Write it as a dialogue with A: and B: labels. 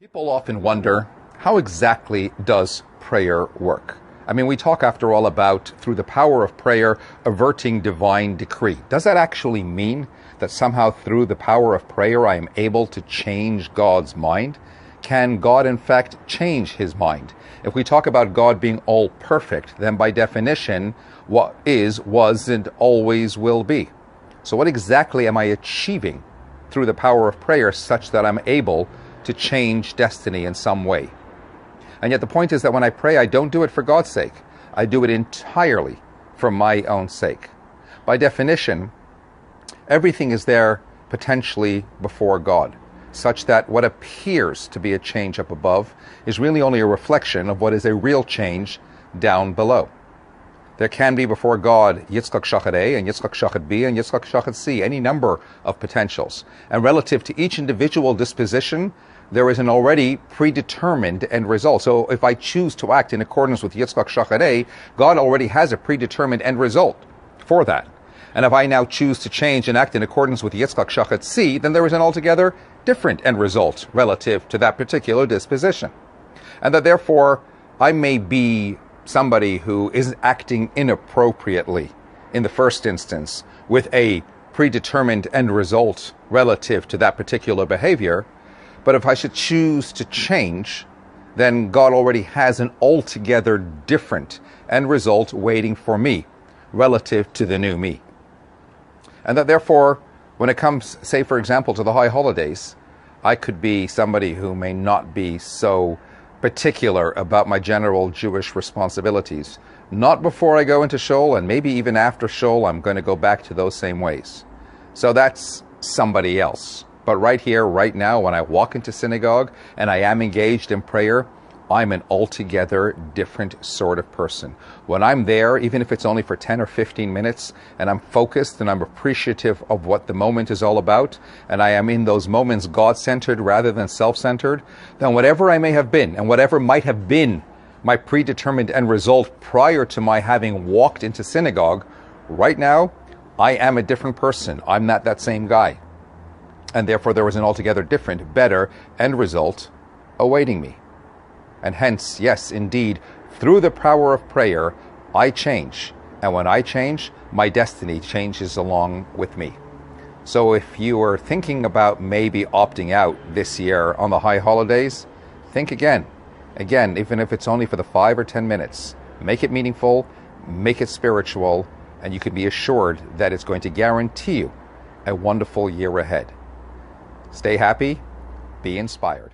A: People often wonder, how exactly does prayer work? I mean, we talk, after all, about, through the power of prayer, averting divine decree. Does that actually mean that somehow through the power of prayer I am able to change God's mind? Can God, in fact, change his mind? If we talk about God being all perfect, then by definition, what is, was, and always will be. So what exactly am I achieving through the power of prayer such that I'm able to change destiny in some way? And yet the point is that when I pray, I don't do it for God's sake. I do it entirely for my own sake. By definition, everything is there potentially before God, such that what appears to be a change up above is really only a reflection of what is a real change down below. There can be before God Yitzchak Shachar A and Yitzchak Shachar B and Yitzchak Shachar C, any number of potentials. And relative to each individual disposition, there is an already predetermined end result. So if I choose to act in accordance with Yitzchak Shachar A, God already has a predetermined end result for that. And if I now choose to change and act in accordance with Yitzchak Shachar C, then there is an altogether different end result relative to that particular disposition. And that therefore, I may be somebody who is acting inappropriately in the first instance with a predetermined end result relative to that particular behavior. But if I should choose to change, then God already has an altogether different end result waiting for me relative to the new me. And that therefore, when it comes, say, for example, to the high holidays, I could be somebody who may not be so particular about my general Jewish responsibilities. Not before I go into Shul, and maybe even after Shul, I'm going to go back to those same ways. So that's somebody else. But right here, right now, when I walk into synagogue and I am engaged in prayer, I'm an altogether different sort of person. When I'm there, even if it's only for 10 or 15 minutes, and I'm focused and I'm appreciative of what the moment is all about, and I am in those moments God-centered rather than self-centered, then whatever I may have been, and whatever might have been my predetermined end result prior to my having walked into synagogue, right now, I am a different person. I'm not that same guy. And therefore there was an altogether different, better end result awaiting me. And hence, yes, indeed, through the power of prayer, I change. And when I change, my destiny changes along with me. So if you are thinking about maybe opting out this year on the high holidays, think again. Again, even if it's only for the 5 or 10 minutes. Make it meaningful, make it spiritual, and you can be assured that it's going to guarantee you a wonderful year ahead. Stay happy, be inspired.